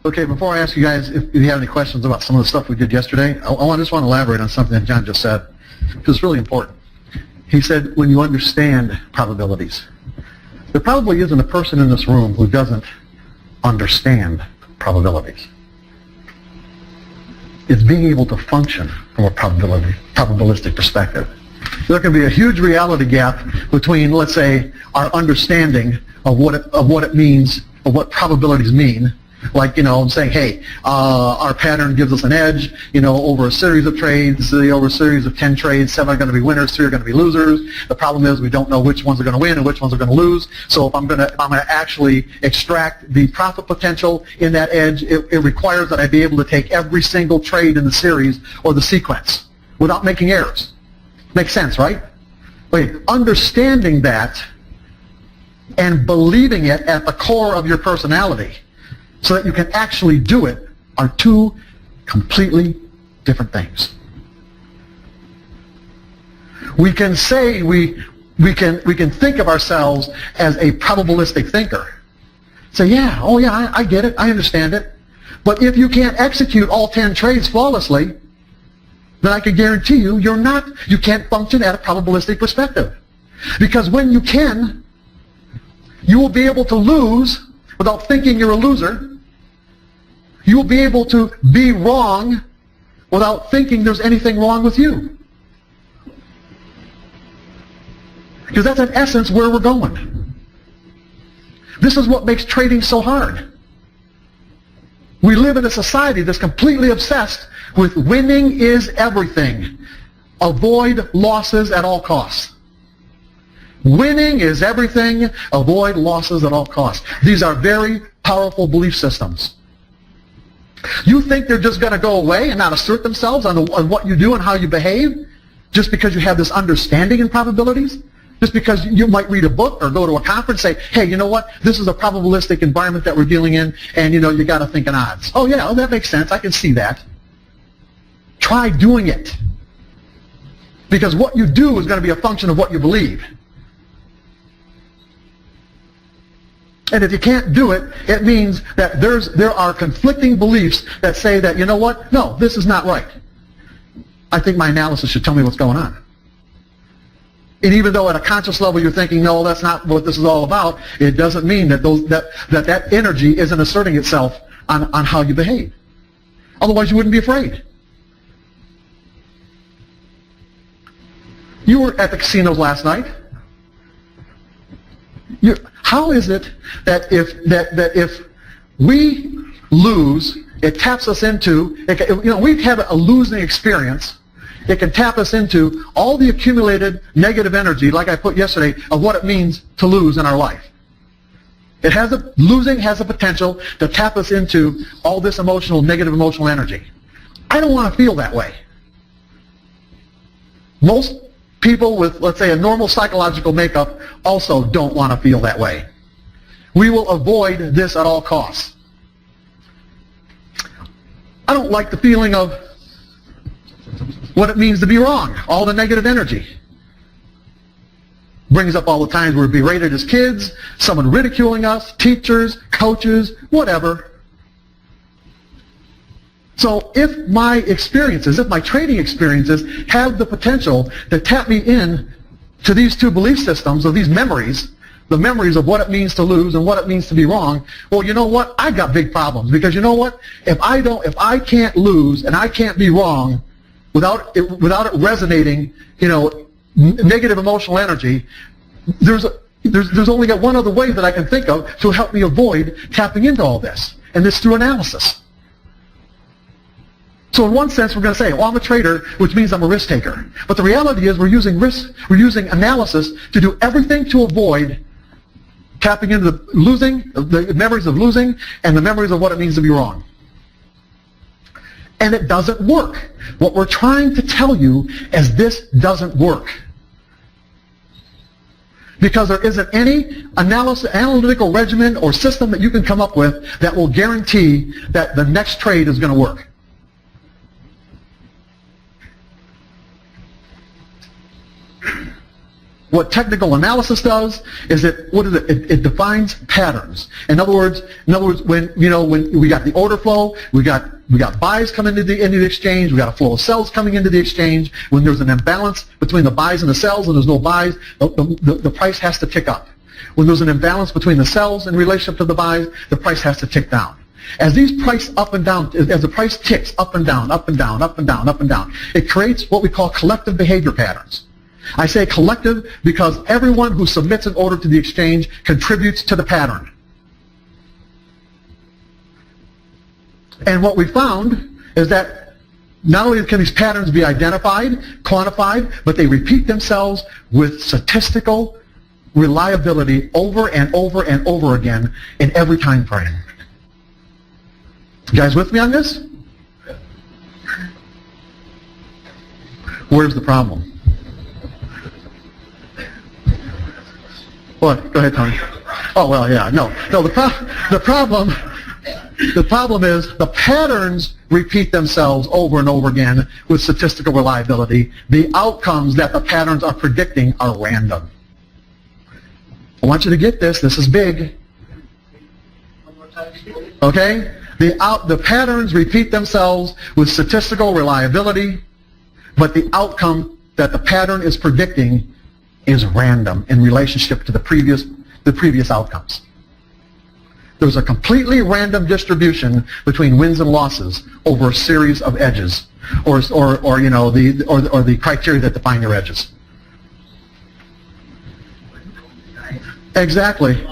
Okay, before I ask you guys if you have any questions about some of the stuff we did yesterday, I just want to elaborate on something that John just said, because it's really important. He said, when you understand probabilities. There probably isn't a person in this room who doesn't understand probabilities. It's being able to function from a probabilistic perspective. There can be a huge reality gap between, let's say, our understanding of what it means, of what probabilities mean. Like, saying, hey, our pattern gives us an edge, over a series of trades, over a series of 10 trades, 7 are going to be winners, 3 are going to be losers. The problem is we don't know which ones are going to win and which ones are going to lose. So if I'm going to actually extract the profit potential in that edge, it requires that I be able to take every single trade in the series or the sequence without making errors. Makes sense, right? Wait, understanding that and believing it at the core of your personality so that you can actually do it are two completely different things. We can say we can think of ourselves as a probabilistic thinker. Say, yeah, oh yeah, I get it, I understand it. But if you can't execute all 10 trades flawlessly, then I can guarantee you you can't function at a probabilistic perspective. Because when you can, you will be able to lose without thinking you're a loser. You will be able to be wrong without thinking there's anything wrong with you. Because that's in essence where we're going. This is what makes trading so hard. We live in a society that's completely obsessed with winning is everything. Avoid losses at all costs. Winning is everything. Avoid losses at all costs. These are very powerful belief systems. You think they're just going to go away and not assert themselves on what you do and how you behave just because you have this understanding in probabilities? Just because you might read a book or go to a conference and say, hey, you know what? This is a probabilistic environment that we're dealing in, and you got to think in odds. Oh yeah, that makes sense. I can see that. Try doing it. Because what you do is going to be a function of what you believe. And if you can't do it, it means that there are conflicting beliefs that say that, you know what? No, this is not right. I think my analysis should tell me what's going on. And even though at a conscious level you're thinking, no, that's not what this is all about, it doesn't mean that that energy isn't asserting itself on how you behave. Otherwise you wouldn't be afraid. You were at the casinos last night. How is it that if we lose, it taps us into, we have a losing experience, it can tap us into all the accumulated negative energy, like I put yesterday, of what it means to lose in our life. Losing has the potential to tap us into all this negative emotional energy. I don't want to feel that way. Most people with, let's say, a normal psychological makeup also don't want to feel that way. We will avoid this at all costs. I don't like the feeling of what it means to be wrong, all the negative energy. Brings up all the times we're berated as kids, someone ridiculing us, teachers, coaches, whatever. So if my trading experiences have the potential to tap me in to these two belief systems, or these memories, the memories of what it means to lose and what it means to be wrong, well, you know what? I've got big problems, because you know what? If I can't lose and I can't be wrong without it resonating, negative emotional energy, there's only got one other way that I can think of to help me avoid tapping into all this, and it's through analysis. So in one sense, we're going to say, well, I'm a trader, which means I'm a risk taker. But the reality is we're using analysis to do everything to avoid tapping into the memories of losing and the memories of what it means to be wrong. And it doesn't work. What we're trying to tell you is this doesn't work. Because there isn't any analytical regimen or system that you can come up with that will guarantee that the next trade is going to work. what technical analysis does is it defines patterns. In other words, when we got the order flow, we got buys coming into the exchange, we got a flow of sells coming into the exchange. When there's an imbalance between the buys and the sells, and there's no buys, the price has to tick up. When there's an imbalance between the sells in relationship to the buys, the price has to tick down. As these price up and down, as the price ticks up and down, up and down, up and down, up and down, it creates what we call collective behavior patterns. I say collective because everyone who submits an order to the exchange contributes to the pattern. And what we found is that not only can these patterns be identified, quantified, but they repeat themselves with statistical reliability over and over and over again in every time frame. You guys with me on this? Where's the problem? What? Go ahead, Tony. Oh, well, yeah. No. The problem is the patterns repeat themselves over and over again with statistical reliability. The outcomes that the patterns are predicting are random. I want you to get this. This is big. Okay? The patterns repeat themselves with statistical reliability, but the outcome that the pattern is predicting is random in relationship to the previous outcomes. There's a completely random distribution between wins and losses over a series of edges, or the criteria that define your edges. Exactly.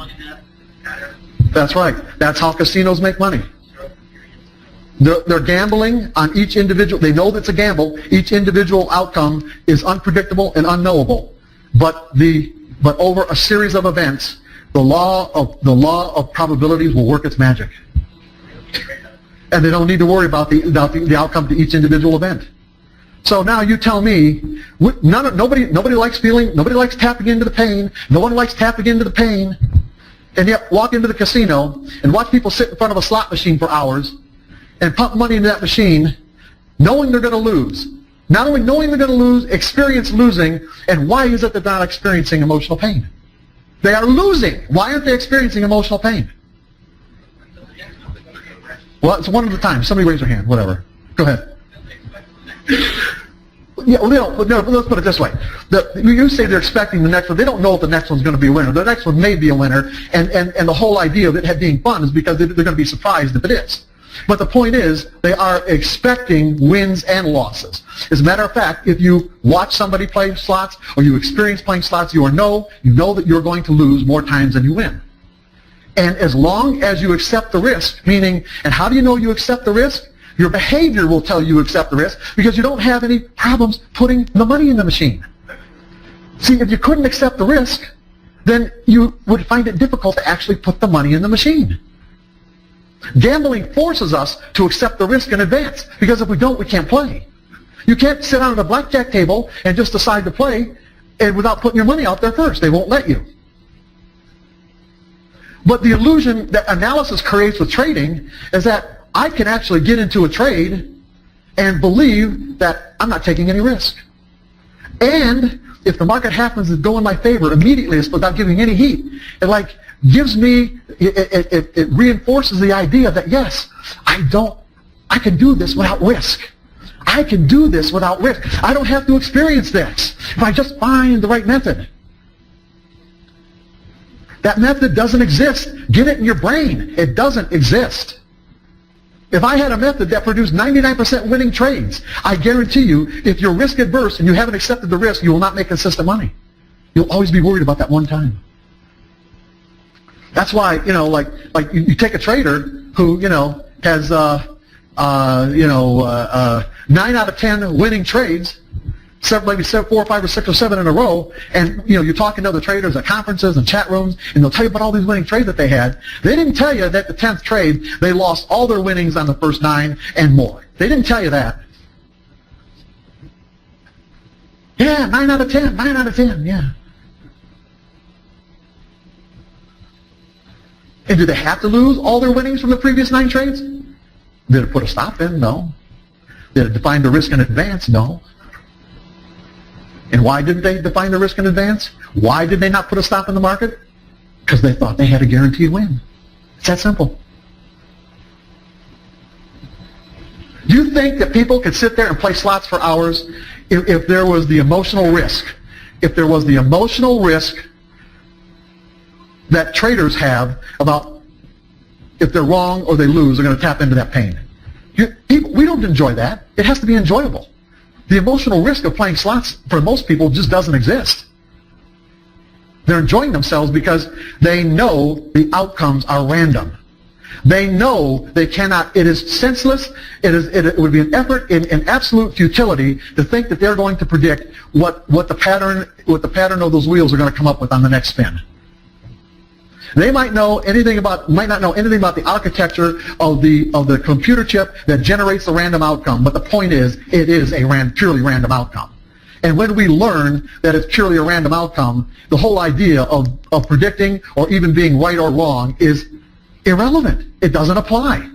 That's right. That's how casinos make money. They're gambling on each individual. They know that's a gamble. Each individual outcome is unpredictable and unknowable. But over a series of events, the law of probabilities will work its magic, and they don't need to worry about the outcome to each individual event. So now you tell me, nobody likes tapping into the pain. No one likes tapping into the pain, and yet walk into the casino and watch people sit in front of a slot machine for hours and pump money into that machine, knowing they're going to lose. Not only knowing they're going to lose, experience losing, and why is it that they're not experiencing emotional pain? They are losing. Why aren't they experiencing emotional pain? Well, it's one at a time. Somebody raise their hand. Whatever. Go ahead. Yeah, let's put it this way. You say they're expecting the next one. They don't know if the next one's going to be a winner. The next one may be a winner, and the whole idea of it being fun is because they're going to be surprised if it is. But the point is, they are expecting wins and losses. As a matter of fact, if you watch somebody play slots or you experience playing slots, you know that you're going to lose more times than you win. And as long as you accept the risk, meaning, and how do you know you accept the risk? Your behavior will tell you accept the risk because you don't have any problems putting the money in the machine. See, if you couldn't accept the risk, then you would find it difficult to actually put the money in the machine. Gambling forces us to accept the risk in advance, because if we don't, we can't play. You can't sit down at a blackjack table and just decide to play and without putting your money out there first. They won't let you. But the illusion that analysis creates with trading is that I can actually get into a trade and believe that I'm not taking any risk. And if the market happens to go in my favor immediately without giving any heat, it gives me, it reinforces the idea that yes, I can do this without risk. I can do this without risk. I don't have to experience this if I just find the right method. That method doesn't exist. Get it in your brain. It doesn't exist. If I had a method that produced 99% winning trades, I guarantee you, if you're risk adverse and you haven't accepted the risk, you will not make consistent money. You'll always be worried about that one time. That's why, you take a trader who, has, 9 out of 10 winning trades, maybe 4 or 5 or 6 or 7 in a row, and, you're talking to other traders at conferences and chat rooms, and they'll tell you about all these winning trades that they had. They didn't tell you that the 10th trade, they lost all their winnings on the first 9 and more. They didn't tell you that. Yeah, 9 out of 10, 9 out of 10, yeah. And do they have to lose all their winnings from the previous 9 trades? Did it put a stop in? No. Did it define the risk in advance? No. And why didn't they define the risk in advance? Why did they not put a stop in the market? Because they thought they had a guaranteed win. It's that simple. You think that people could sit there and play slots for hours if there was the emotional risk? If there was the emotional risk that traders have about if they're wrong or they lose, they're going to tap into that pain. We don't enjoy that. It has to be enjoyable. The emotional risk of playing slots for most people just doesn't exist. They're enjoying themselves because they know the outcomes are random. They know they cannot, it is senseless, it would be an effort in absolute futility to think that they're going to predict what the pattern of those wheels are going to come up with on the next spin. They might not know anything about the architecture of the computer chip that generates the random outcome, but the point is, it is a purely random outcome. And when we learn that it's purely a random outcome, the whole idea of predicting or even being right or wrong is irrelevant. It doesn't apply.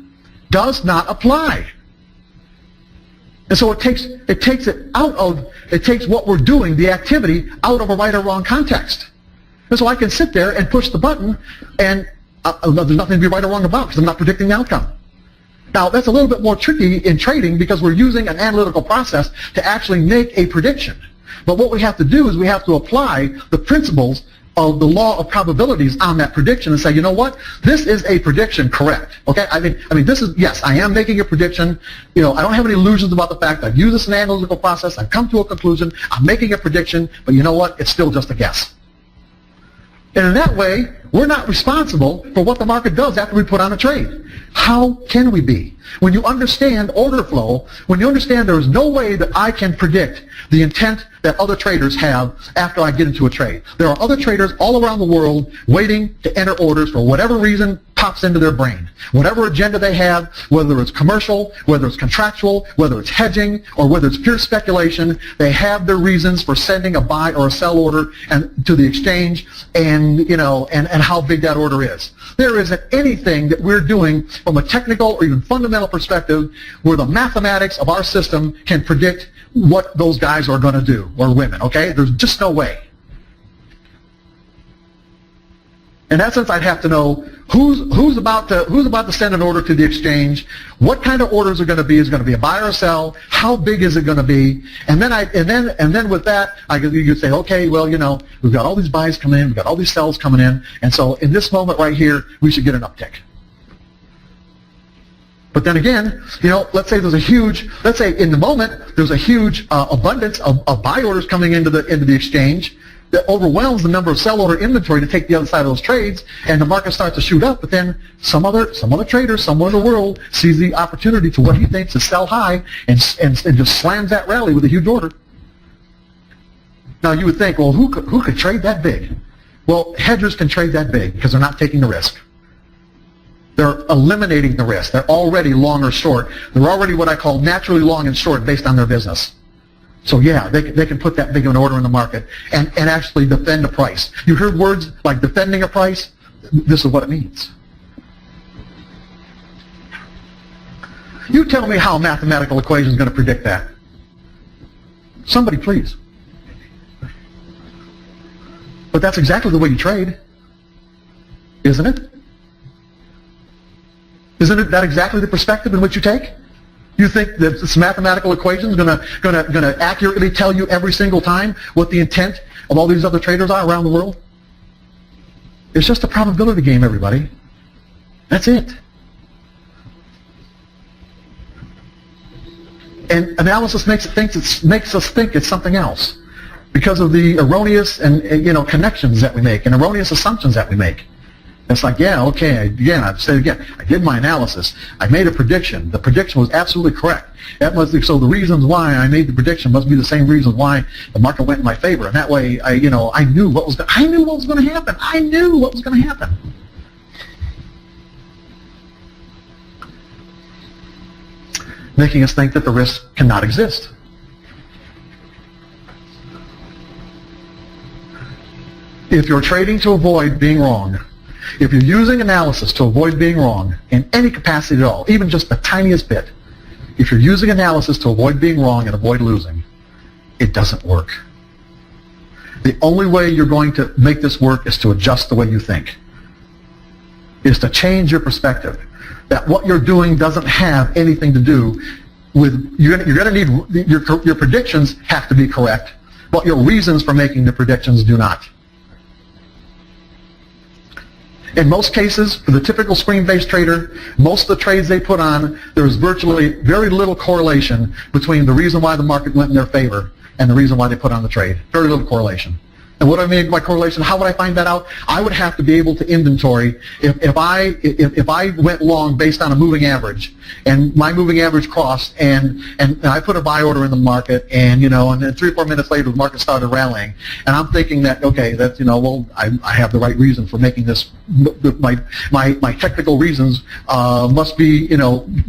Does not apply. And so it takes what we're doing, the activity, out of a right or wrong context. And so I can sit there and push the button, and there's nothing to be right or wrong about because I'm not predicting the outcome. Now, that's a little bit more tricky in trading because we're using an analytical process to actually make a prediction. But what we have to do is we have to apply the principles of the law of probabilities on that prediction and say, you know what, this is a prediction, correct? Okay, I mean, this is, yes, I am making a prediction. I don't have any illusions about the fact I've used this analytical process, I've come to a conclusion, I'm making a prediction, but you know what, it's still just a guess. And in that way, we're not responsible for what the market does after we put on a trade. How can we be? When you understand order flow, when you understand there is no way that I can predict the intent that other traders have after I get into a trade. There are other traders all around the world waiting to enter orders for whatever reason pops into their brain. Whatever agenda they have, whether it's commercial, whether it's contractual, whether it's hedging, or whether it's pure speculation, they have their reasons for sending a buy or a sell order to the exchange and how big that order is. There isn't anything that we're doing from a technical or even fundamental perspective where the mathematics of our system can predict what those guys are going to do, or women, okay? There's just no way. In essence, I'd have to know who's about to send an order to the exchange, what kind of orders are going to be. Is it going to be a buy or a sell? How big is it going to be? And then with that, you could say, okay, well, we've got all these buys coming in, we've got all these sells coming in, and so in this moment right here, we should get an uptick. But then again, let's say in the moment there's a huge abundance of buy orders coming into the exchange that overwhelms the number of sell order inventory to take the other side of those trades, and the market starts to shoot up. But then some other trader somewhere in the world sees the opportunity to what he thinks is sell high and just slams that rally with a huge order. Now you would think, well, who could trade that big? Well, hedgers can trade that big because they're not taking the risk. They're eliminating the risk. They're already long or short. They're already what I call naturally long and short based on their business. So yeah, they can put that big of an order in the market and actually defend a price. You heard words like defending a price? This is what it means. You tell me how a mathematical equation is going to predict that. Somebody please. But that's exactly the way you trade, isn't it? Isn't that exactly the perspective in which you take? You think that this mathematical equation is going to accurately tell you every single time what the intent of all these other traders are around the world? It's just a probability game, everybody. That's it. And analysis makes us think it's something else because of the erroneous connections that we make and erroneous assumptions that we make. It's like, yeah, okay, again, I've said again, I did my analysis. I made a prediction. The prediction was absolutely correct. So the reasons why I made the prediction must be the same reasons why the market went in my favor. And that way, I knew what was going to happen. I knew what was going to happen. Making us think that the risk cannot exist. If you're trading to avoid being wrong, if you're using analysis to avoid being wrong in any capacity at all, even just the tiniest bit, if you're using analysis to avoid being wrong and avoid losing, it doesn't work. The only way you're going to make this work is to adjust the way you think, is to change your perspective. That what you're doing doesn't have anything to do with, you're going to need, your predictions have to be correct, but your reasons for making the predictions do not. In most cases, for the typical screen-based trader, most of the trades they put on, there's virtually very little correlation between the reason why the market went in their favor and the reason why they put on the trade. Very little correlation. And what do I mean by correlation? How would I find that out? I would have to be able to inventory. If I went long based on a moving average, and my moving average crossed, and I put a buy order in the market, and and then 3 or 4 minutes later the market started rallying, and I'm thinking that that's well, I have the right reason for making this. My technical reasons must be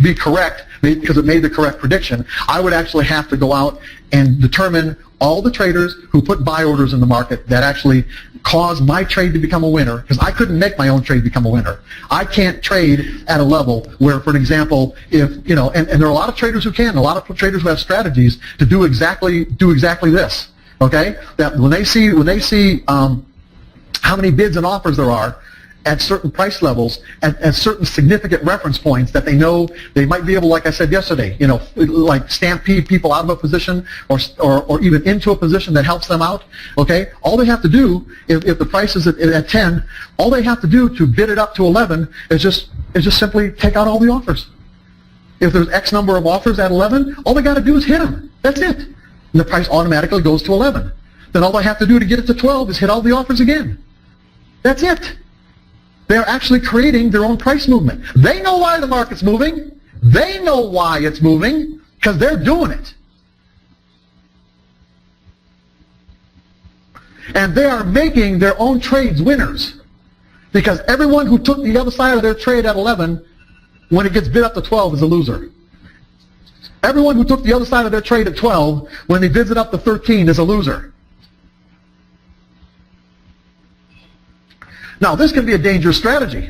be correct because it made the correct prediction. I would actually have to go out and determine all the traders who put buy orders in the market that actually caused my trade to become a winner, because I couldn't make my own trade become a winner. I can't trade at a level where, for example, if and there are a lot of traders who can, a lot of traders who have strategies to do exactly this. Okay, that when they see how many bids and offers there are at certain price levels, at certain significant reference points that they know they might be able, like I said yesterday, like stampede people out of a position or even into a position that helps them out. Okay, all they have to do, if the price is at 10, all they have to do to bid it up to 11 is just simply take out all the offers. If there's X number of offers at 11, all they got to do is hit them. That's it. And the price automatically goes to 11. Then all they have to do to get it to 12 is hit all the offers again. That's it. They're actually creating their own price movement. They know why the market's moving. They know why it's moving because they're doing it. And they are making their own trades winners, because everyone who took the other side of their trade at 11, when it gets bid up to 12, is a loser. Everyone who took the other side of their trade at 12, when they bids it up to 13, is a loser. Now, this can be a dangerous strategy.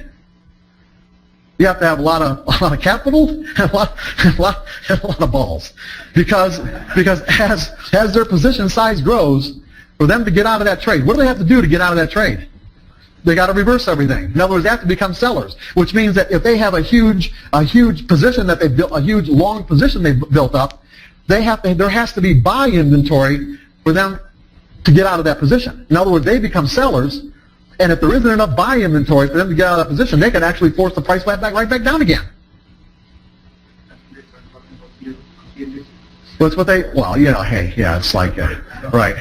You have to have a lot of capital and a lot of balls, because as their position size grows, for them to get out of that trade, what do they have to do to get out of that trade? They got to reverse everything. In other words, they have to become sellers, which means that if they have a huge position that they built, a huge long position they've built up, there has to be buy inventory for them to get out of that position. In other words, they become sellers. And if there isn't enough buy inventory for them to get out of that position, they can actually force the price right back down again. What's what they? Well, hey, yeah, it's like right.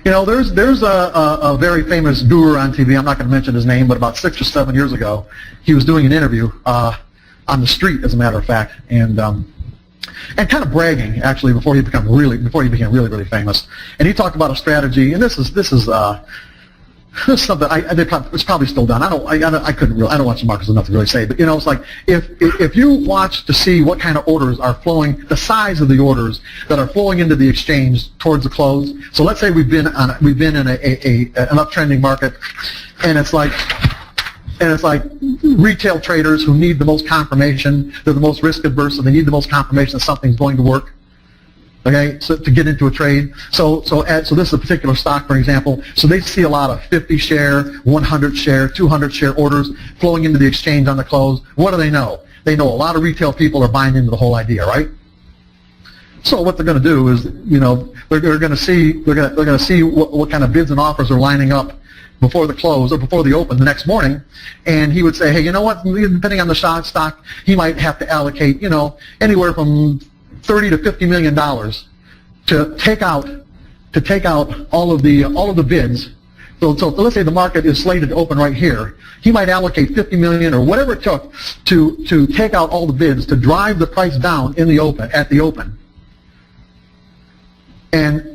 There's a very famous guru on TV. I'm not going to mention his name, but about 6 or 7 years ago, he was doing an interview on the street, as a matter of fact, and kind of bragging, actually, before he became really famous. And he talked about a strategy, and this is something it's probably still done. I don't watch the markets enough to really say, but it's like if you watch to see what kind of orders are flowing, the size of the orders that are flowing into the exchange towards the close. So let's say we've been in an uptrending market, and it's like retail traders who need the most confirmation. They're the most risk adverse, so they need the most confirmation that something's going to work. Okay, so to get into a trade. So this is a particular stock, for example. So they see a lot of 50 share, 100 share, 200 share orders flowing into the exchange on the close. What do they know? They know a lot of retail people are buying into the whole idea, right? So what they're going to do is, they're going to see what kind of bids and offers are lining up before the close or before the open the next morning, and he would say, hey, you know what? Depending on the stock, he might have to allocate, anywhere from $30 to $50 million to take out all of the bids. So let's say the market is slated to open right here. He might allocate $50 million or whatever it took to take out all the bids to drive the price down at the open. And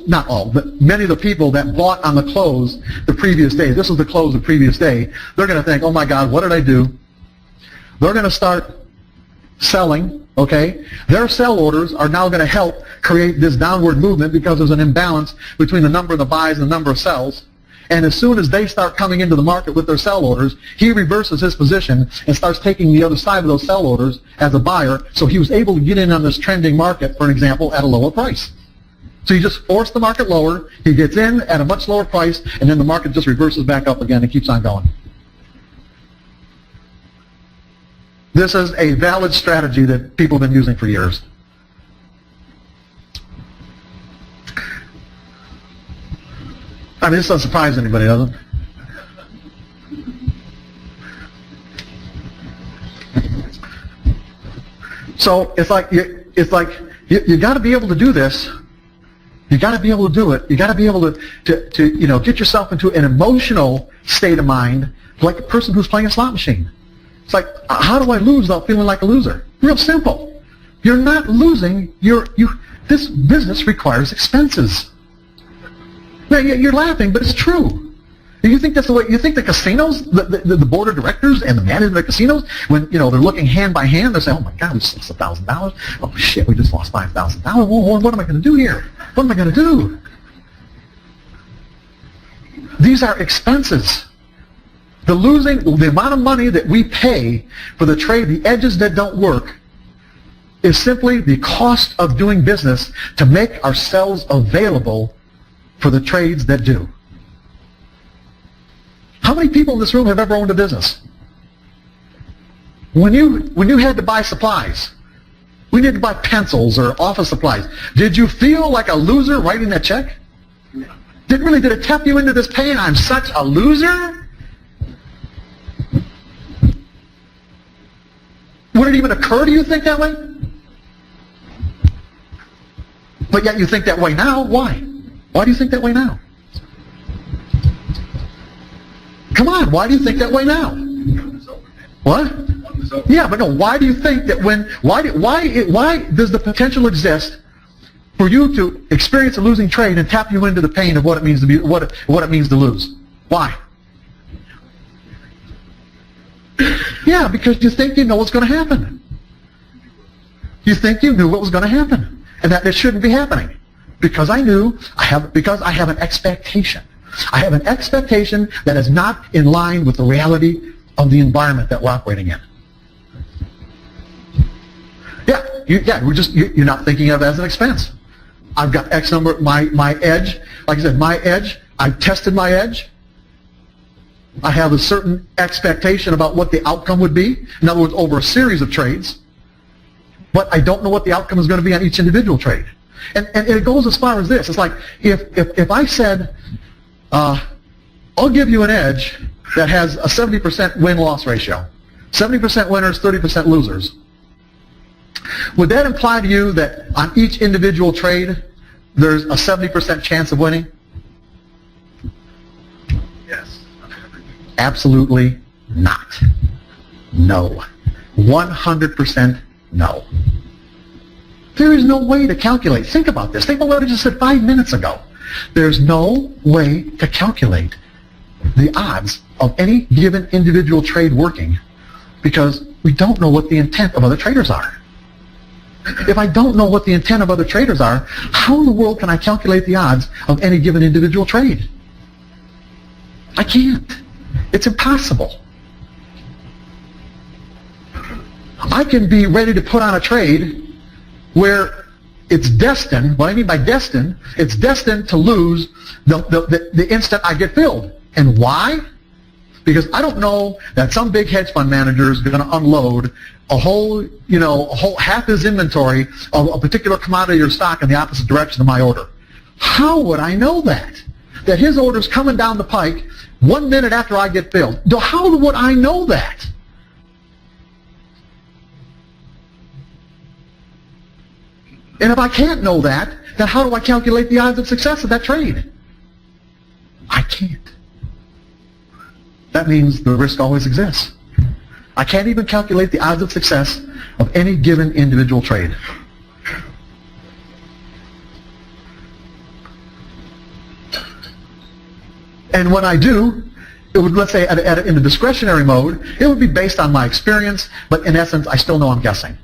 not all, but many of the people that bought on the close the previous day, this was the close the previous day, they're going to think, oh my God, what did I do? They're going to start selling, okay? Their sell orders are now going to help create this downward movement because there's an imbalance between the number of the buys and the number of sells. And as soon as they start coming into the market with their sell orders, he reverses his position and starts taking the other side of those sell orders as a buyer. So he was able to get in on this trending market, for an example, at a lower price. So you just force the market lower, he gets in at a much lower price, and then the market just reverses back up again and keeps on going. This is a valid strategy that people have been using for years. I mean, this doesn't surprise anybody, does it? So it's like you got to be able to do this. You got to be able to do it. You got to be able to get yourself into an emotional state of mind, like a person who's playing a slot machine. It's like, how do I lose without feeling like a loser? Real simple. You're not losing. This business requires expenses. Now, you're laughing, but it's true. You think that's the way? You think the casinos, the board of directors and the management of the casinos, when they're looking hand by hand, they're saying, "Oh my God, we just lost $1,000. Oh shit, we just lost $5,000. What am I going to do here? What am I going to do?" These are expenses. The amount of money that we pay for the trade, the edges that don't work, is simply the cost of doing business to make ourselves available for the trades that do. How many people in this room have ever owned a business? When you had to buy supplies, when you had to buy pencils or office supplies, did you feel like a loser writing that check? Did it tap you into this pain? I'm such a loser? Would it even occur to you to think that way? But yet you think that way now. Why? Why do you think that way now? Come on, why do you think that way now? What? Yeah, but no, why do you think that why does the potential exist for you to experience a losing trade and tap you into the pain of what it means to be what it means to lose? Why? Yeah, because you think you know what's going to happen. You think you knew what was going to happen, and that it shouldn't be happening. Because I have an expectation. I have an expectation that is not in line with the reality of the environment that we're operating in. You're not thinking of it as an expense. I've got X number, my edge, like I said, my edge, I've tested my edge. I have a certain expectation about what the outcome would be. In other words, over a series of trades. But I don't know what the outcome is going to be on each individual trade. And it goes as far as this. It's like if I said, I'll give you an edge that has a 70% win-loss ratio. 70% winners, 30% losers. Would that imply to you that on each individual trade, there's a 70% chance of winning? Yes. Absolutely not. No. 100% no. There is no way to calculate. Think about this. Think about what I just said 5 minutes ago. There's no way to calculate the odds of any given individual trade working because we don't know what the intent of other traders are. If I don't know what the intent of other traders are, how in the world can I calculate the odds of any given individual trade? I can't. It's impossible. I can be ready to put on a trade where it's destined, what I mean by destined, it's destined to lose the instant I get filled. And why? Because I don't know that some big hedge fund manager is going to unload a whole half his inventory of a particular commodity or stock in the opposite direction of my order. How would I know that? That his order's coming down the pike 1 minute after I get filled. How would I know that? And if I can't know that, then how do I calculate the odds of success of that trade? I can't. That means the risk always exists. I can't even calculate the odds of success of any given individual trade. And when I do, it would, let's say, in the discretionary mode, it would be based on my experience, but in essence, I still know I'm guessing.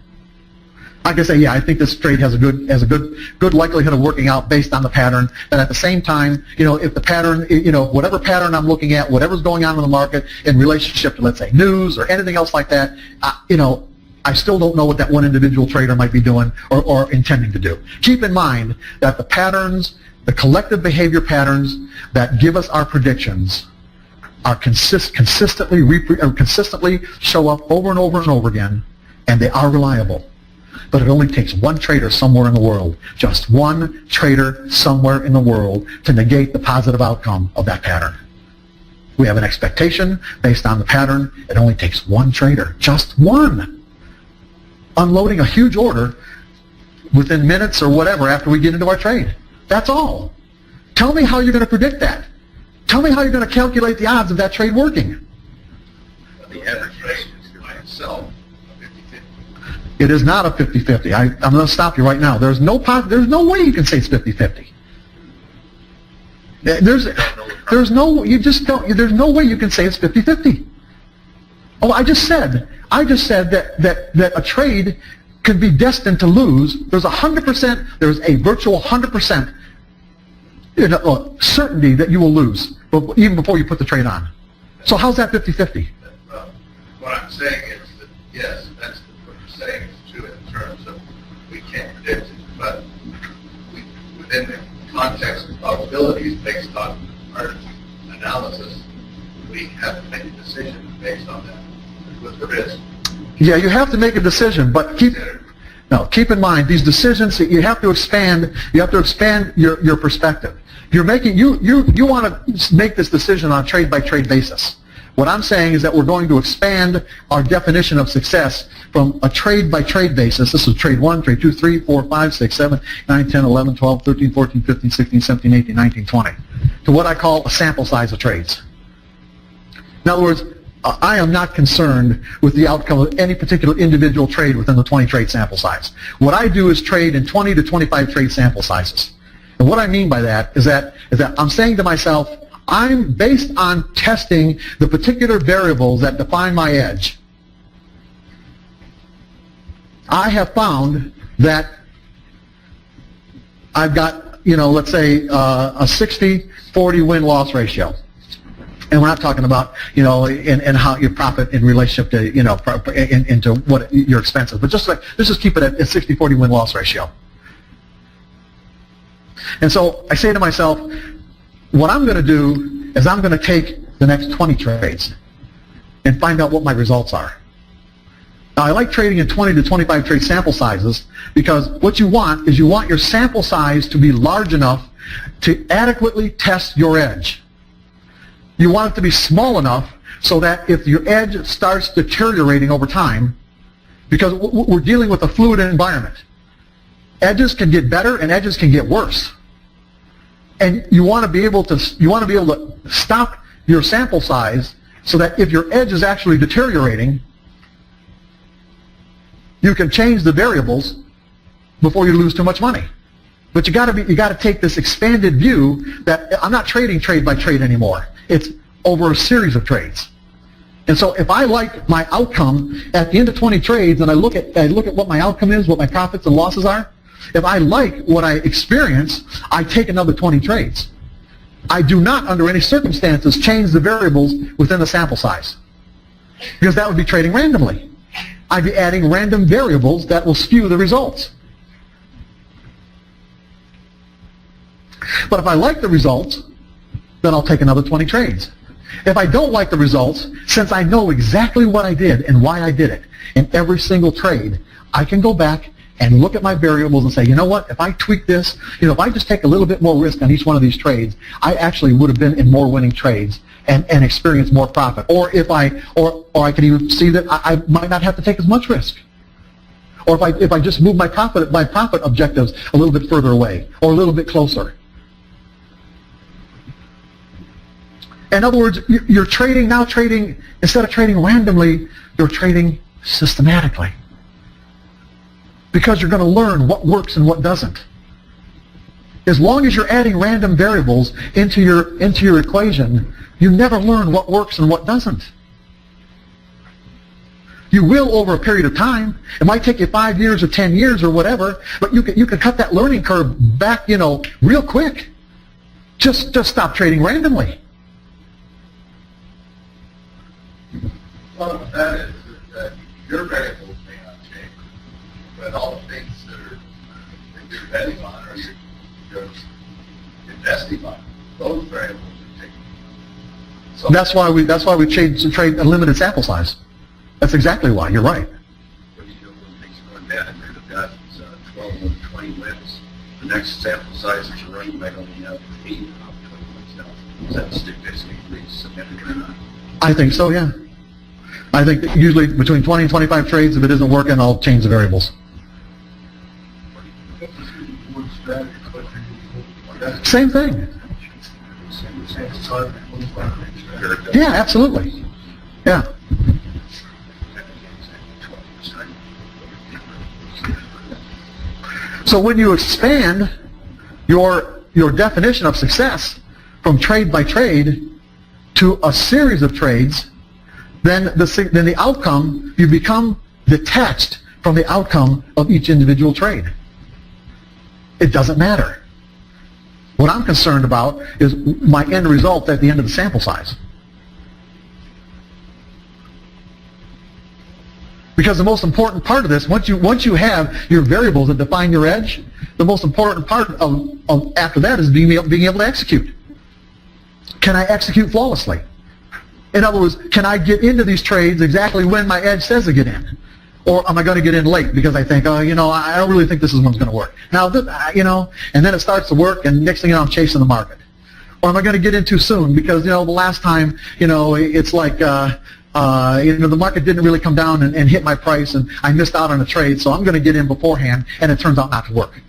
I can say, yeah, I think this trade has a good likelihood of working out based on the pattern. And at the same time, if the pattern, whatever pattern I'm looking at, whatever's going on in the market in relationship to, let's say, news or anything else like that, I still don't know what that one individual trader might be doing or intending to do. Keep in mind that the patterns, the collective behavior patterns that give us our predictions are consistently show up over and over and over again, and they are reliable. But it only takes one trader somewhere in the world, just one trader somewhere in the world, to negate the positive outcome of that pattern. We have an expectation based on the pattern. It only takes one trader, just one, unloading a huge order within minutes or whatever after we get into our trade. That's all. Tell me how you're going to predict that. Tell me how you're going to calculate the odds of that trade working. The average rate is by itself. It is not a 50-50. I'm going to stop you right now. There's no way you can say it's 50-50. There's no way you can say it's 50-50. Oh, I just said that a trade could be destined to lose. There's a virtual 100% certainty that you will lose even before you put the trade on. So how's that 50-50? What I'm saying is that, yes, that's what you're saying is true in terms of we can't predict it, but within the context of probabilities based on our analysis, we have to make a decision based on that with the risk. Yeah, you have to make a decision, but keep in mind these decisions. You have to expand. You have to expand your perspective. You want to make this decision on a trade by trade basis. What I'm saying is that we're going to expand our definition of success from a trade by trade basis. This is trade 1, trade 2, 3, 4, 5, 6, 7, 9, 10, 11, 12, 13, 14, 15, 16, 17, 18, 19, 20, to what I call a sample size of trades. In other words, I am not concerned with the outcome of any particular individual trade within the 20 trade sample size. What I do is trade in 20 to 25 trade sample sizes. And what I mean by that is that I'm saying to myself, I'm based on testing the particular variables that define my edge. I have found that I've got, let's say a 60-40 win-loss ratio. And we're not talking about, and how you profit in relationship to, into what your expenses. But let's just keep it at a 60-40 win-loss ratio. And so I say to myself, what I'm going to do is I'm going to take the next 20 trades and find out what my results are. Now, I like trading in 20 to 25 trade sample sizes because what you want is your sample size to be large enough to adequately test your edge. You want it to be small enough so that if your edge starts deteriorating over time, because we're dealing with a fluid environment, edges can get better and edges can get worse. And you want to be able to stop your sample size so that if your edge is actually deteriorating, you can change the variables before you lose too much money. But you got to take this expanded view that I'm not trading trade by trade anymore. It's over a series of trades. And so if I like my outcome at the end of 20 trades and I look at what my outcome is, what my profits and losses are, if I like what I experience, I take another 20 trades. I do not, under any circumstances, change the variables within the sample size, because that would be trading randomly. I'd be adding random variables that will skew the results. But if I like the results, then I'll take another 20 trades. If I don't like the results, since I know exactly what I did and why I did it in every single trade, I can go back and look at my variables and say, you know what, if I tweak this, if I just take a little bit more risk on each one of these trades, I actually would have been in more winning trades and experienced more profit. Or I could even see that I might not have to take as much risk. Or if I just move my profit objectives a little bit further away or a little bit closer. In other words, you're trading, instead of trading randomly, you're trading systematically. Because you're going to learn what works and what doesn't. As long as you're adding random variables into your equation, you never learn what works and what doesn't. You will over a period of time. It might take you 5 years or 10 years or whatever, but you can cut that learning curve back, real quick. Just stop trading randomly. Well, that is that your variables may not change, but all the things that you're betting on or you're investing on, those variables are changing. So That's why we trade a limited sample size. That's exactly why. You're right. What do you do when things are going bad? If you've got 12 or 20 wins, the next sample size that you're running might only have 8 out of 20 wins now. Is that statistically significant or not? I think so, yeah. I think that usually between 20 and 25 trades, if it isn't working, I'll change the variables. Same thing. Yeah, absolutely. Yeah. So when you expand your definition of success from trade by trade to a series of trades, then the outcome, you become detached from the outcome of each individual trade. It doesn't matter. What I'm concerned about is my end result at the end of the sample size. Because the most important part of this, once you have your variables that define your edge, the most important part of after that is being able to execute. Can I execute flawlessly? In other words, can I get into these trades exactly when my edge says to get in? Or am I going to get in late because I think, I don't really think this one's going to work. Now, and then it starts to work, and next thing you know, I'm chasing the market. Or am I going to get in too soon because, the last time, it's like, the market didn't really come down and hit my price, and I missed out on a trade, so I'm going to get in beforehand, and it turns out not to work.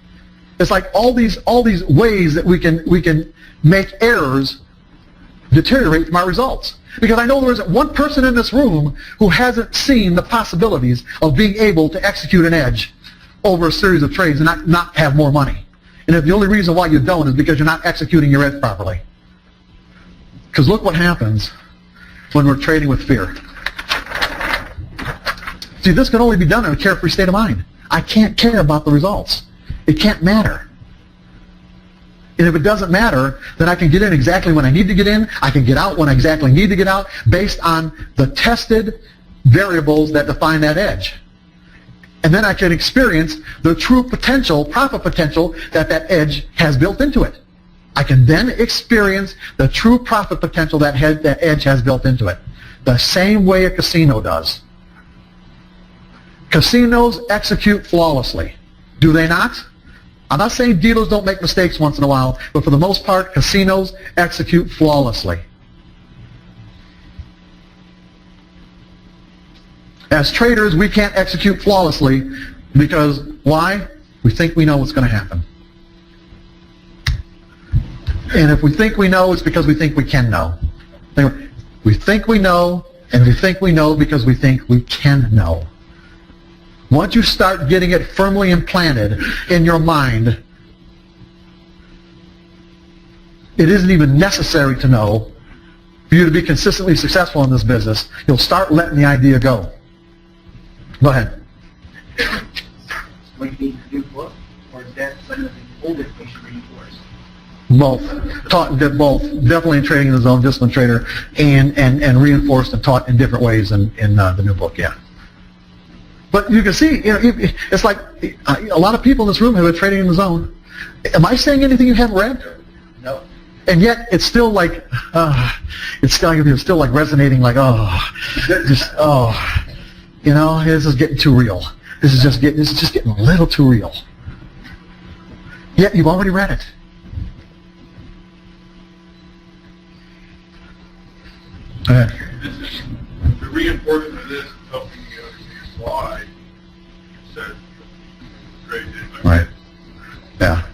It's like all these ways that we can make errors deteriorate my results. Because I know there isn't one person in this room who hasn't seen the possibilities of being able to execute an edge over a series of trades and not have more money. And if the only reason why you don't is because you're not executing your edge properly. Because look what happens when we're trading with fear. See, this can only be done in a carefree state of mind. I can't care about the results. It can't matter. And if it doesn't matter, then I can get in exactly when I need to get in. I can get out when I exactly need to get out based on the tested variables that define that edge. And then I can experience the true potential, profit potential that edge has built into it. I can then experience the true profit potential that edge has built into it. The same way a casino does. Casinos execute flawlessly. Do they not? I'm not saying dealers don't make mistakes once in a while, but for the most part, casinos execute flawlessly. As traders, we can't execute flawlessly because, why? We think we know what's going to happen. And if we think we know, it's because we think we can know. We think we know, and we think we know because we think we can know. Once you start getting it firmly implanted in your mind, it isn't even necessary to know for you to be consistently successful in this business. You'll start letting the idea go. Go ahead. What you need to do both, or is that some of the old information reinforced? Both. Taught both. Definitely in Trading in the Zone, Disciplined Trader, and reinforced and taught in different ways in the new book, yeah. But you can see, it's like a lot of people in this room have been trading in the zone. Am I saying anything you haven't read? no. And yet it's still like, it's still like resonating like, this is getting too real. This is just getting a little too real. Yet you've already read it. Go ahead. The reinforcement of this is helping you understand why instead of trading it. Right. Yeah.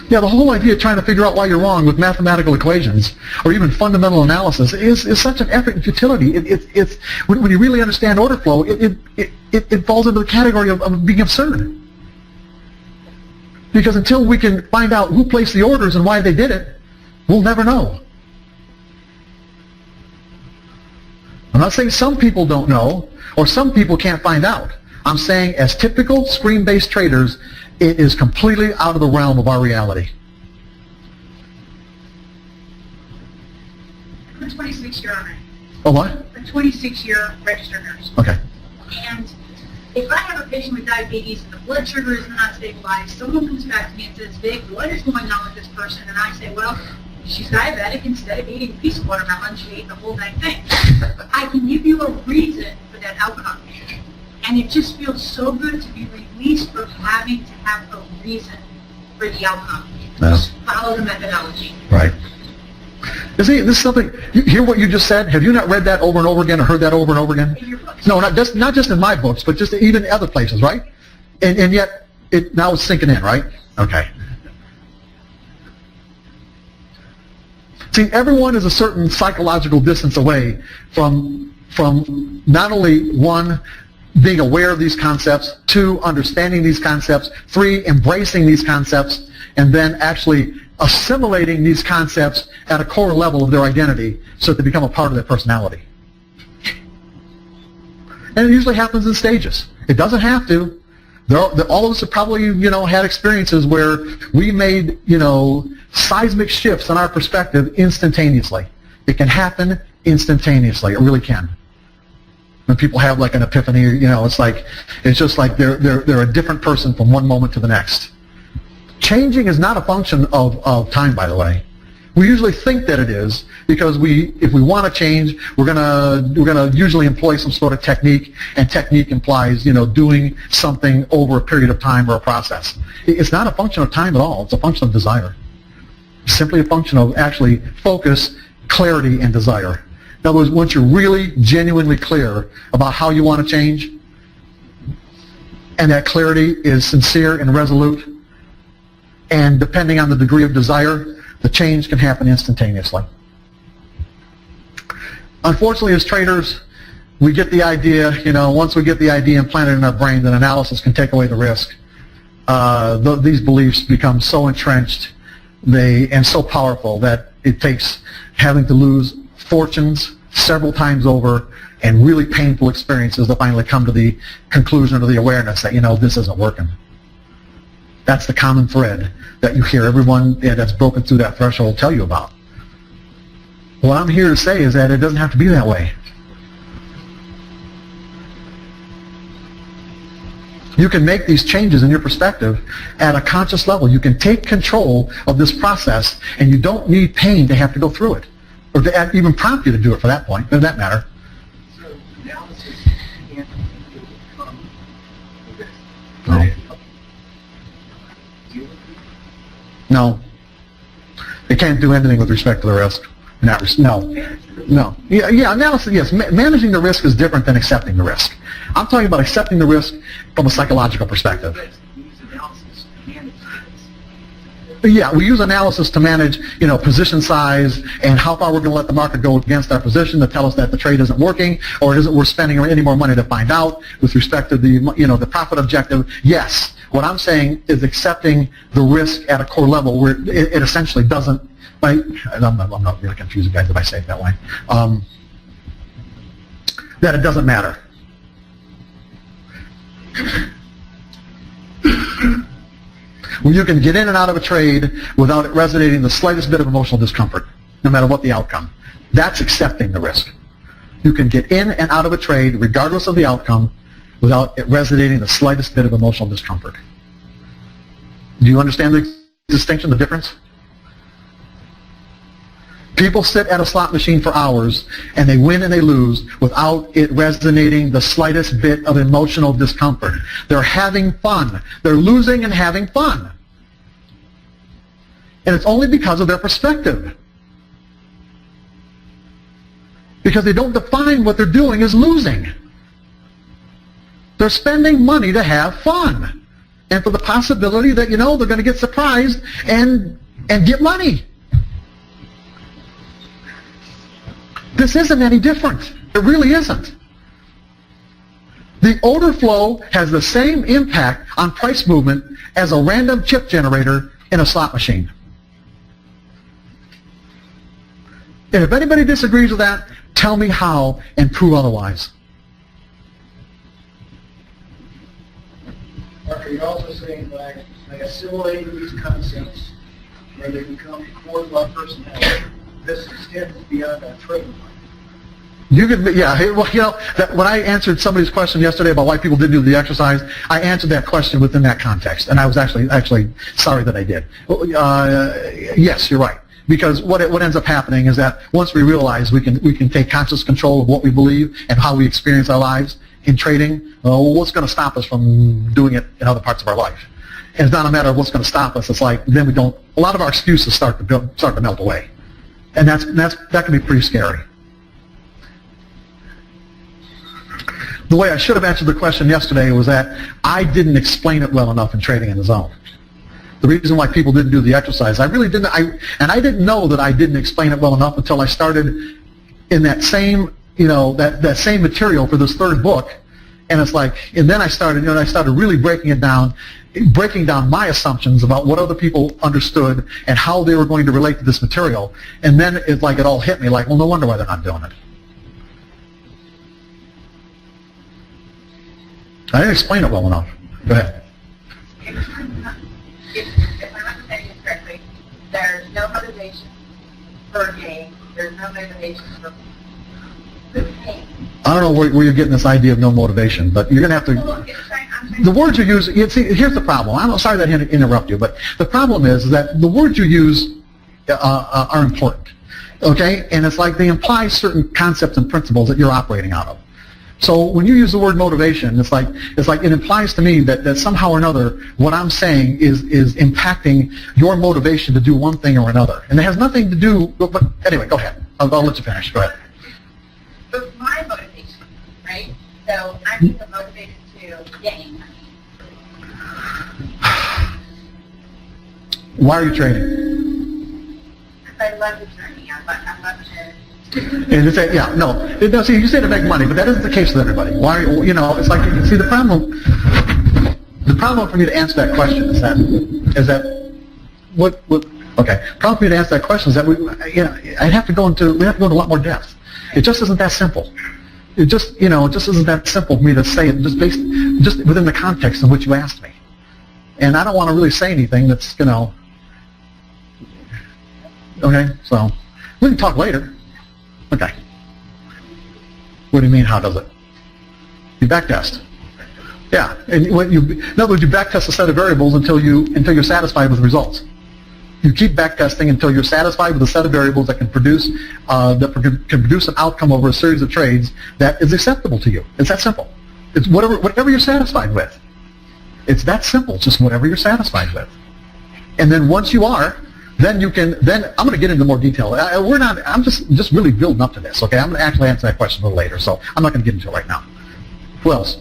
Yeah, the whole idea of trying to figure out why you're wrong with mathematical equations or even fundamental analysis is such an effort and futility. It's when you really understand order flow, it falls into the category of being absurd. Because until we can find out who placed the orders and why they did it, we'll never know. I'm not saying some people don't know, or some people can't find out. I'm saying as typical screen-based traders, it is completely out of the realm of our reality. I'm a 26-year owner. Oh, what? A 26-year registered nurse. Okay. And if I have a patient with diabetes and the blood sugar is not stabilized, someone comes back to me and says, Vic, what is going on with this person? And I say, well, she's diabetic. Instead of eating a piece of watermelon, she ate the whole dang thing. I can give you a reason for that outcome. And it just feels so good to be released from having to have a reason for the outcome. Yeah. Just follow the methodology. Right. You see, this is something, you hear what you just said? Have you not read that over and over again or heard that over and over again? In your books. No, not just in my books, but just even other places, right? And yet, now it's sinking in, right? Okay. See, everyone is a certain psychological distance away from not only, one, being aware of these concepts, two, understanding these concepts, three, embracing these concepts, and then actually assimilating these concepts at a core level of their identity so that they become a part of their personality. And it usually happens in stages. It doesn't have to. All of us have probably, had experiences where we made, seismic shifts in our perspective instantaneously. It can happen instantaneously. It really can. When people have like an epiphany, it's just like they're a different person from one moment to the next. Changing is not a function of time, by the way. We usually think that it is because if we want to change, we're gonna usually employ some sort of technique, and technique implies doing something over a period of time or a process. It's not a function of time at all. It's a function of desire. It's simply a function of actually focus, clarity, and desire. In other words, once you're really genuinely clear about how you want to change, and that clarity is sincere and resolute, and depending on the degree of desire, the change can happen instantaneously. Unfortunately, as traders, we get the idea, once we get the idea implanted in our brain, then analysis can take away the risk. These beliefs become so entrenched and so powerful that it takes having to lose fortunes several times over and really painful experiences to finally come to the conclusion or the awareness that, this isn't working. That's the common thread that you hear everyone that's broken through that threshold tell you about. What I'm here to say is that it doesn't have to be that way. You can make these changes in your perspective at a conscious level. You can take control of this process, and you don't need pain to have to go through it, or to even prompt you to do it for that point, for that matter. So analysis can't overcome the risk. No. No. They can't do anything with respect to the risk. No. Yeah, analysis, yes. Managing the risk is different than accepting the risk. I'm talking about accepting the risk from a psychological perspective. Yeah, we use analysis to manage, position size and how far we're going to let the market go against our position to tell us that the trade isn't working, or isn't we're spending any more money to find out with respect to the profit objective. Yes, what I'm saying is accepting the risk at a core level where it essentially doesn't. I'm not really confusing guys if I say it that way. That it doesn't matter. When you can get in and out of a trade without it resonating the slightest bit of emotional discomfort, no matter what the outcome. That's accepting the risk. You can get in and out of a trade regardless of the outcome without it resonating the slightest bit of emotional discomfort. Do you understand the distinction, the difference? People sit at a slot machine for hours and they win and they lose without it resonating the slightest bit of emotional discomfort. They're having fun. They're losing and having fun. And it's only because of their perspective. Because they don't define what they're doing as losing. They're spending money to have fun. And for the possibility that, they're going to get surprised and get money. This isn't any different. It really isn't. The order flow has the same impact on price movement as a random chip generator in a slot machine. And if anybody disagrees with that, tell me how and prove otherwise. are you also saying by assimilating these concepts where they become core to our personality, this extends beyond our training? You could, yeah. Well, when I answered somebody's question yesterday about why people didn't do the exercise, I answered that question within that context, and I was actually sorry that I did. Yes, you're right. Because what ends up happening is that once we realize we can take conscious control of what we believe and how we experience our lives in trading, what's going to stop us from doing it in other parts of our life? And it's not a matter of what's going to stop us. It's like then we don't. A lot of our excuses start to melt away, and that can be pretty scary. The way I should have answered the question yesterday was that I didn't explain it well enough in Trading in the Zone. The reason why people didn't do the exercise, I really didn't, I didn't know that I didn't explain it well enough until I started in that same, that same material for this third book, and it's like, and then I started really breaking down my assumptions about what other people understood and how they were going to relate to this material, and then it's like it all hit me like, well, no wonder why they're not doing it. I didn't explain it well enough. Go ahead. If I'm understanding this correctly, there's no motivation for gain. There's no motivation for pain. I don't know where you're getting this idea of no motivation, but you're going to have to... The words you use... See, here's the problem. I'm sorry that I interrupt you, but the problem is that the words you use are important, okay? And it's like they imply certain concepts and principles that you're operating out of. So when you use the word motivation, it's like it implies to me that somehow or another what I'm saying is impacting your motivation to do one thing or another, and it has nothing to do. But anyway, go ahead. I'll let you finish. Go ahead. But my motivation, right? So I'm either motivated to gain. Why are you trading? Because I love the journey. I love to. And it's yeah, no. See, you say to make money, but that isn't the case with everybody. Why? It's like, see, the problem for me to answer that question is that what okay. Problem for me to answer that question is that we have to go into a lot more depth. It just isn't that simple. It just isn't that simple for me to say it just within the context in which you asked me. And I don't want to really say anything that's okay. So we can talk later. Okay. What do you mean, how does it? You backtest. Yeah. And in other words, you backtest a set of variables until you're satisfied with the results. You keep backtesting until you're satisfied with a set of variables that can produce an outcome over a series of trades that is acceptable to you. It's that simple. It's whatever you're satisfied with. It's that simple. It's just whatever you're satisfied with. And then once you are, then I'm going to get into more detail. I'm just really building up to this, okay? I'm going to actually answer that question a little later, so I'm not going to get into it right now. Who else?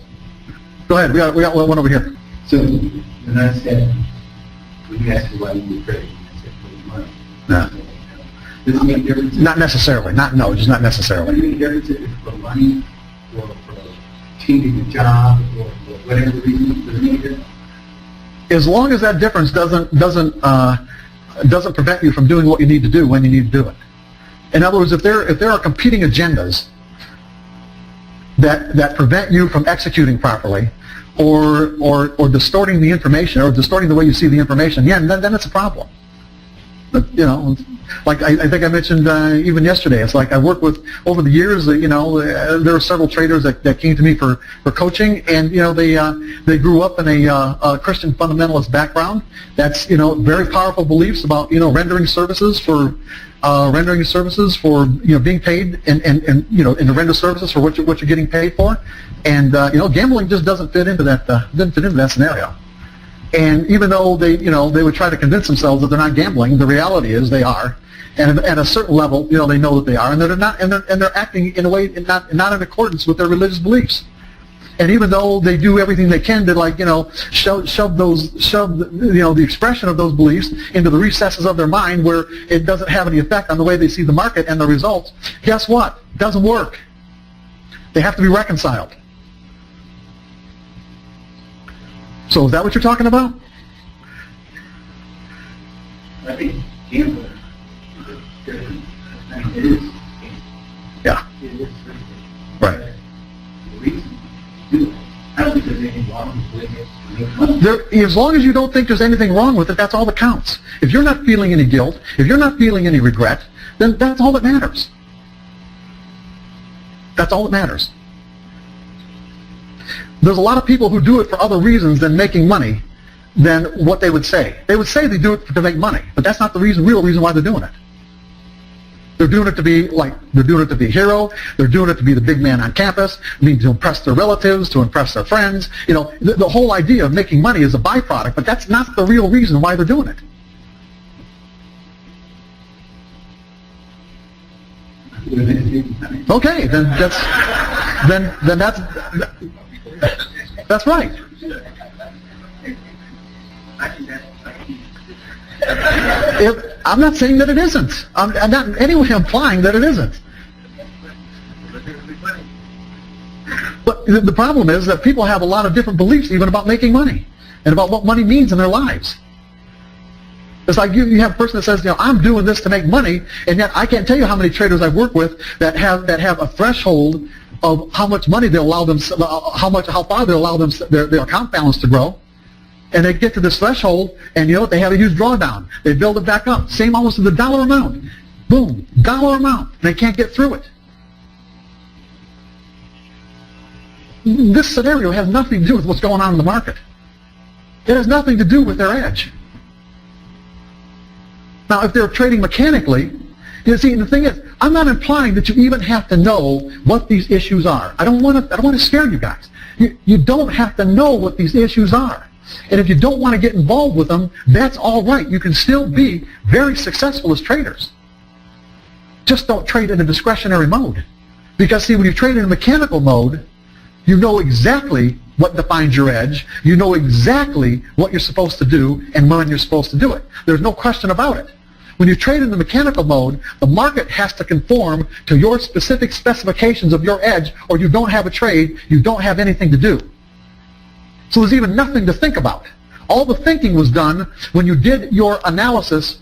Go ahead. We got one over here. So, when I said, when you asked me why you were trading, I said, for money. No. Does it make a difference? Not necessarily. Just not Does it necessarily. make a difference if it's for money, or for changing a job, or for whatever reason? Does it make a difference? As long as that difference doesn't prevent you from doing what you need to do when you need to do it. In other words, if there are competing agendas that prevent you from executing properly, or distorting the information, or distorting the way you see the information, yeah, then it's a problem. But, like I think I mentioned even yesterday, it's like I worked with, over the years, there are several traders that came to me for coaching, and they grew up in a Christian fundamentalist background. That's very powerful beliefs about rendering services for being paid and to render services for what you're getting paid for, and gambling just doesn't fit into that scenario. And even though they would try to convince themselves that they're not gambling, the reality is they are, and at a certain level, they know that they are, and they're not, and they're acting in a way not in accordance with their religious beliefs. And even though they do everything they can to shove the expression of those beliefs into the recesses of their mind, where it doesn't have any effect on the way they see the market and the results, guess what? It doesn't work. They have to be reconciled. So is that what you're talking about? I think gambling it is. Yeah. It is. Right. The reason to do it, I don't think there's anything wrong with doing it to make money. As long as you don't think there's anything wrong with it, that's all that counts. If you're not feeling any guilt, if you're not feeling any regret, then that's all that matters. That's all that matters. There's a lot of people who do it for other reasons than making money than what they would say. They would say they do it to make money, but that's not the real reason why they're doing it. They're doing it to be a hero. They're doing it to be the big man on campus. I mean, to impress their relatives, to impress their friends. You know, the whole idea of making money is a byproduct, but that's not the real reason why they're doing it. Okay, then that's right. I'm not saying that it isn't. I'm not in any way implying that it isn't. But the problem is that people have a lot of different beliefs even about making money and about what money means in their lives. It's like you have a person that says, you know, I'm doing this to make money, and yet I can't tell you how many traders I've worked with that have a threshold of how much money they'll allow them, how far they'll allow them their account balance to grow. And they get to this threshold, and you know what? They have a huge drawdown. They build it back up. Same almost to the dollar amount. Boom, dollar amount. And they can't get through it. This scenario has nothing to do with what's going on in the market. It has nothing to do with their edge. Now, if they're trading mechanically, you see, the thing is, I'm not implying that you even have to know what these issues are. I don't want to scare you guys. You don't have to know what these issues are. And if you don't want to get involved with them, that's all right. You can still be very successful as traders. Just don't trade in a discretionary mode. Because, see, when you trade in a mechanical mode, you know exactly what defines your edge. You know exactly what you're supposed to do and when you're supposed to do it. There's no question about it. When you trade in the mechanical mode, the market has to conform to your specific specifications of your edge, or you don't have a trade, you don't have anything to do. So there's even nothing to think about. All the thinking was done when you did your analysis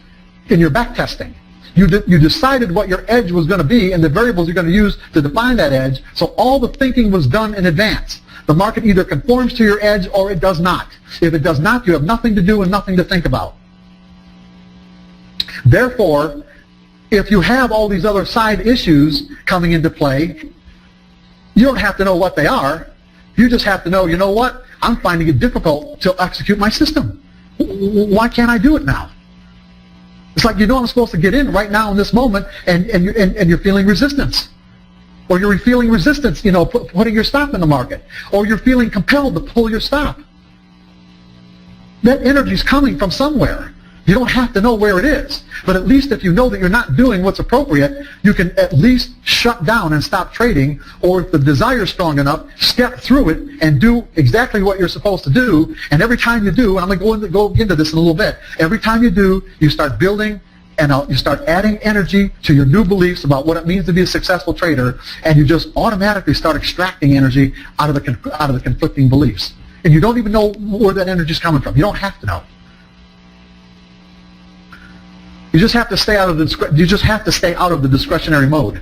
in your back testing. You decided what your edge was going to be and the variables you're going to use to define that edge, so all the thinking was done in advance. The market either conforms to your edge or it does not. If it does not, you have nothing to do and nothing to think about. Therefore, if you have all these other side issues coming into play, you don't have to know what they are. You just have to know, you know what? I'm finding it difficult to execute my system. Why can't I do it now? It's like, you know, I'm supposed to get in right now in this moment, and you're feeling resistance. Or you're feeling resistance, you know, putting your stop in the market. Or you're feeling compelled to pull your stop. That energy's coming from somewhere. You don't have to know where it is. But at least if you know that you're not doing what's appropriate, you can at least shut down and stop trading, or if the desire is strong enough, step through it and do exactly what you're supposed to do. And every time you do, and I'm going to go into this in a little bit, every time you do, you start building and you start adding energy to your new beliefs about what it means to be a successful trader, and you just automatically start extracting energy out of the conflicting beliefs. And you don't even know where that energy is coming from. You don't have to know. You just have to stay out of the discretionary mode.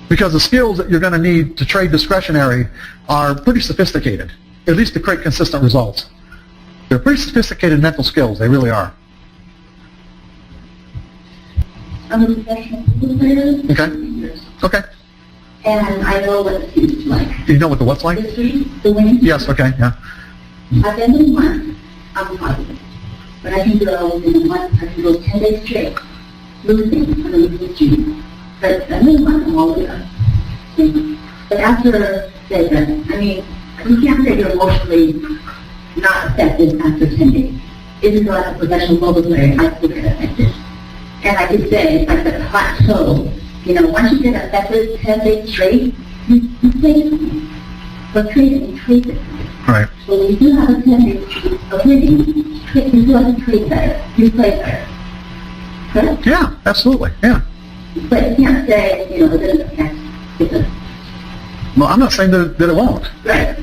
Because the skills that you're going to need to trade discretionary are pretty sophisticated, at least to create consistent results. They're pretty sophisticated mental skills. They really are. I'm a professional football player. Okay. Okay. And I know what the street's like. You know what the what's like? The street, the winning. Yes, okay, yeah. I've been in one. I'm positive. But I can go in a month, I can go 10 days straight, losing on a losing streak. But I'm in one, I'm all the way up. But after, say that, I mean, you can't say you're emotionally not affected after 10 days. Even though I'm a professional football player, I still get affected. And I could say, it's like the plateau. You know, once you get affected 10 days straight, you play something. But trading, you trade it. Right. So when you do have a 10-day streak of winning, you do have to trade better. You play better. Correct? Yeah, absolutely, yeah. But you can't say, you know, it doesn't affect because... Well, I'm not saying that it won't. Right.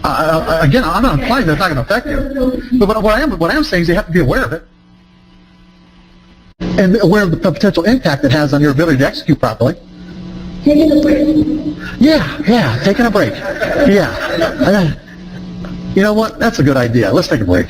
Again, I'm not implying that it's not going to affect you. But what I am saying is you have to be aware of it. And aware of the potential impact it has on your ability to execute properly. taking a break. Yeah, taking a break. Yeah. You know what? That's a good idea. Let's take a break.